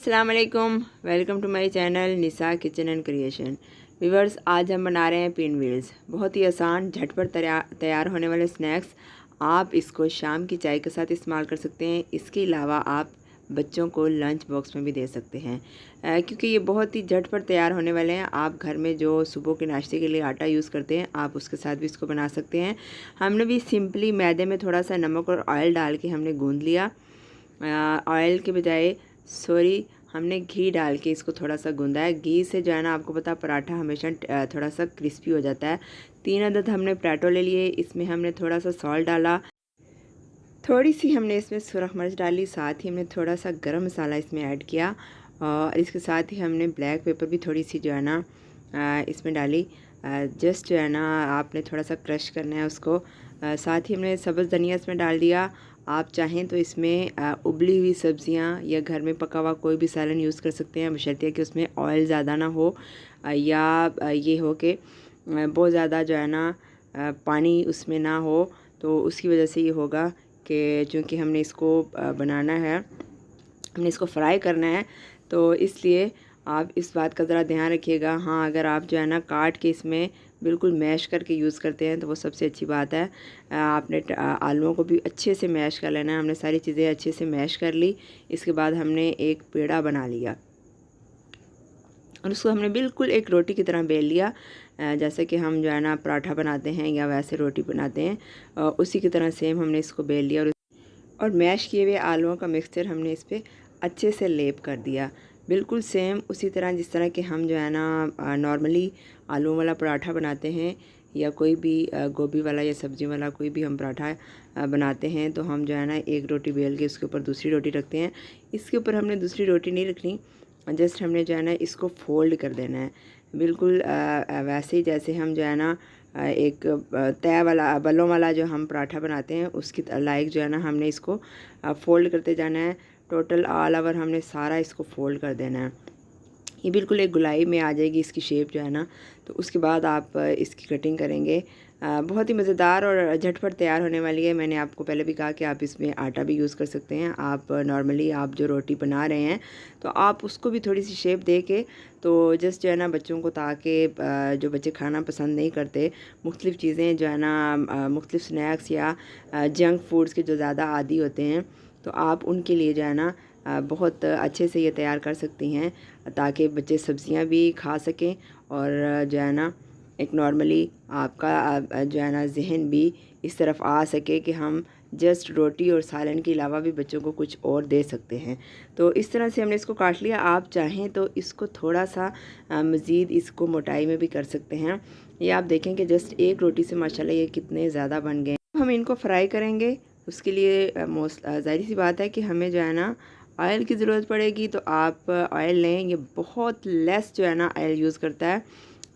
अस्सलाम वालेकुम, welcome to my channel Nisa kitchen and creation. Viewers, आज हम बना रहे हैं पिन व्हील्स। बहुत ही आसान झटपट तैयार होने वाले स्नैक्स। आप इसको शाम की चाय के साथ इस्तेमाल कर सकते हैं। इसके अलावा आप बच्चों को लंच बॉक्स में भी दे सकते हैं, क्योंकि ये बहुत ही झटपट तैयार होने वाले हैं। आप घर में जो सुबह के नाश्ते के लिए आटा यूज़ करते हैं, आप उसके साथ भी इसको बना सकते हैं। हमने भी सिंपली मैदे में थोड़ा सा नमक और ऑयल डाल के हमने गूँध लिया। ऑयल के बजाय हमने घी डाल के इसको थोड़ा सा गूंदा है। घी से जो है ना, आपको पता पराठा हमेशा थोड़ा सा क्रिस्पी हो जाता है। 3 अदद हमने पराठो ले लिए। इसमें हमने थोड़ा सा सॉल्ट डाला, थोड़ी सी हमने इसमें सुरख मिर्च डाली, साथ ही हमने थोड़ा सा गरम मसाला इसमें ऐड किया और इसके साथ ही हमने ब्लैक पेपर भी थोड़ी सी जो है ना इसमें डाली। जस्ट जो है ना, आपने थोड़ा सा क्रश करना है उसको। साथ ही हमने सब्ज़ धनिया इसमें डाल दिया। आप चाहें तो इसमें उबली हुई सब्ज़ियां या घर में पका हुआ कोई भी सालन यूज़ कर सकते हैं, बशर्ते कि उसमें ऑयल ज़्यादा ना हो या ये हो कि बहुत ज़्यादा जो है ना पानी उसमें ना हो। तो उसकी वजह से ये होगा कि चूँकि हमने इसको बनाना है, हमने इसको फ्राई करना है, तो इसलिए आप इस बात का ज़रा ध्यान रखिएगा। हाँ, अगर आप जो है ना काट के इसमें बिल्कुल मैश करके यूज़ करते हैं तो वो सबसे अच्छी बात है। आपने आलूओं को भी अच्छे से मैश कर लेना है। हमने सारी चीज़ें अच्छे से मैश कर ली। इसके बाद हमने एक पेड़ा बना लिया और उसको हमने बिल्कुल एक रोटी की तरह बेल लिया। जैसे कि हम जो है ना पराठा बनाते हैं या वैसे रोटी बनाते हैं, उसी की तरह सेम हमने इसको बेल लिया और मैश किए हुए आलूओं का मिक्सचर हमने इस पर अच्छे से लेप कर दिया। बिल्कुल सेम उसी तरह जिस तरह कि हम जो है ना नॉर्मली आलू वाला पराठा बनाते हैं या कोई भी गोभी वाला या सब्ज़ी वाला कोई भी हम पराठा बनाते हैं, तो हम जो है ना एक रोटी बेल के उसके ऊपर दूसरी रोटी रखते हैं। इसके ऊपर हमने दूसरी रोटी नहीं रखनी, जस्ट हमने जो है ना इसको फोल्ड कर देना है। बिल्कुल वैसे ही जैसे हम जो है ना एक तय वाला बलों वाला जो हम पराठा बनाते हैं उसकी लाइक जो है ना हमने इसको फ़ोल्ड करते जाना है। टोटल ऑल ओवर हमने सारा इसको फ़ोल्ड कर देना है। ये बिल्कुल एक गुलाई में आ जाएगी इसकी शेप जो है ना। तो उसके बाद आप इसकी कटिंग करेंगे। बहुत ही मज़ेदार और झटपट तैयार होने वाली है। मैंने आपको पहले भी कहा कि आप इसमें आटा भी यूज़ कर सकते हैं। आप नॉर्मली आप जो रोटी बना रहे हैं तो आप उसको भी थोड़ी सी शेप दे के, तो जस्ट जो है ना बच्चों को, ताकि जो बच्चे खाना पसंद नहीं करते, मुख्तलिफ़ चीज़ें जो है ना मुख्तलिफ़ स्नैक्स या जंक फूड्स के जो ज़्यादा आदी होते हैं, तो आप उनके लिए जो है ना बहुत अच्छे से ये तैयार कर सकती हैं, ताकि बच्चे सब्ज़ियां भी खा सकें और जो है ना एक नॉर्मली आपका जो है ना जहन भी इस तरफ आ सके कि हम जस्ट रोटी और सालन के अलावा भी बच्चों को कुछ और दे सकते हैं। तो इस तरह से हमने इसको काट लिया। आप चाहें तो इसको थोड़ा सा मज़ीद इसको मोटाई में भी कर सकते हैं। ये आप देखें कि जस्ट एक रोटी से माशाल्लाह ये कितने ज़्यादा बन गए। हम इनको फ्राई करेंगे, उसके लिए ज़ाहिर सी बात है कि हमें जो है ना ऑयल की ज़रूरत पड़ेगी। तो आप ऑयल लें, ये बहुत लेस जो है ना ऑयल यूज़ करता है,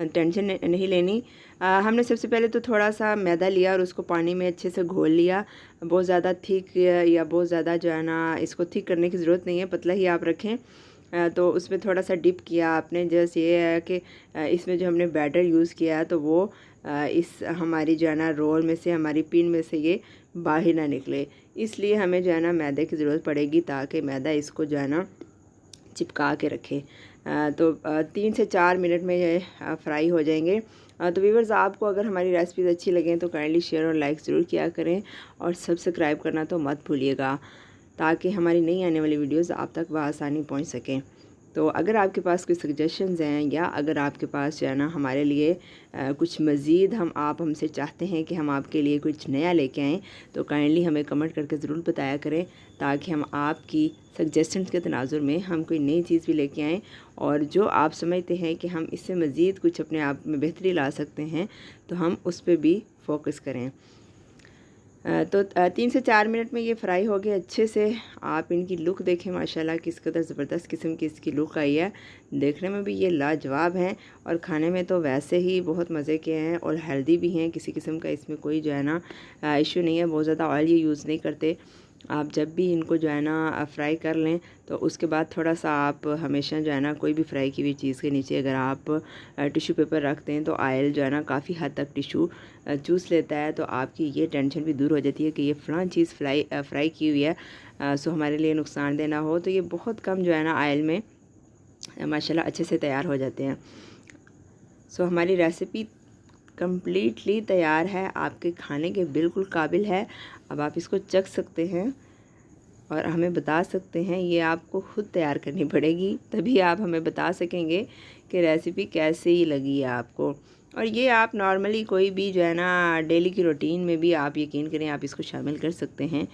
टेंशन नहीं लेनी। हमने सबसे पहले तो थोड़ा सा मैदा लिया और उसको पानी में अच्छे से घोल लिया। बहुत ज़्यादा थिक या बहुत ज़्यादा जो है ना इसको थिक करने की ज़रूरत नहीं है, पतला ही आप रखें। तो उसमें थोड़ा सा डिप किया आपने। जस्ट ये है कि इसमें जो हमने बैटर यूज़ किया है तो वो इस हमारी जो है ना रोल में से, हमारी पिन में से ये बाहर ना निकले। इसलिए हमें जो है ना मैदे की ज़रूरत पड़ेगी, ताकि मैदा इसको जो है ना चिपका के रखे। तो 3 से 4 मिनट में ये फ्राई हो जाएंगे। तो व्यूअर्स, आपको अगर हमारी रेसिपीज़ अच्छी लगें तो काइंडली शेयर और लाइक ज़रूर किया करें और सब्सक्राइब करना तो मत भूलिएगा, ताकि हमारी नई आने वाली वीडियोज़ आप तक बआसानी पहुँच सकें। तो अगर आपके पास कोई सजेशंस हैं या अगर आपके पास जो है ना हमारे लिए कुछ मज़ीद आप हमसे चाहते हैं कि हम आपके लिए कुछ नया लेके आएँ, तो काइंडली हमें कमेंट करके ज़रूर बताया करें, ताकि हम आपकी सजेशंस के तनाजुर में हम कोई नई चीज़ भी लेके आएँ और जो आप समझते हैं कि हम इससे मज़ीद कुछ अपने आप में बेहतरी ला सकते हैं, तो हम उस पर भी फोकस करें। तो 3 से 4 मिनट में ये फ्राई हो गए अच्छे से। आप इनकी लुक देखें, माशाल्लाह किस कदर ज़बरदस्त किस्म की इसकी लुक आई है। देखने में भी ये लाजवाब हैं और खाने में तो वैसे ही बहुत मज़े के हैं और हेल्दी भी हैं। किसी किस्म का इसमें कोई जो है ना इशू नहीं है। बहुत ज़्यादा ऑयल ये यूज़ नहीं करते। आप जब भी इनको जो है ना फ्राई कर लें तो उसके बाद थोड़ा सा आप हमेशा जो है ना कोई भी फ्राई की हुई चीज़ के नीचे अगर आप टिश्यू पेपर रखते हैं तो ऑयल जो है ना काफ़ी हद तक टिश्यू चूस लेता है। तो आपकी ये टेंशन भी दूर हो जाती है कि ये फ़लाँ चीज़ फ्राई की हुई है सो हमारे लिए नुकसानदेह ना हो। तो ये बहुत कम जो है ना ऑयल में माशाल्लाह अच्छे से तैयार हो जाते हैं। सो हमारी रेसिपी कम्प्लीटली तैयार है, आपके खाने के बिल्कुल काबिल है। अब आप इसको चख सकते हैं और हमें बता सकते हैं। ये आपको ख़ुद तैयार करनी पड़ेगी, तभी आप हमें बता सकेंगे कि रेसिपी कैसी लगी है आपको। और ये आप नॉर्मली कोई भी जो है ना डेली की रूटीन में भी आप यकीन करें आप इसको शामिल कर सकते हैं।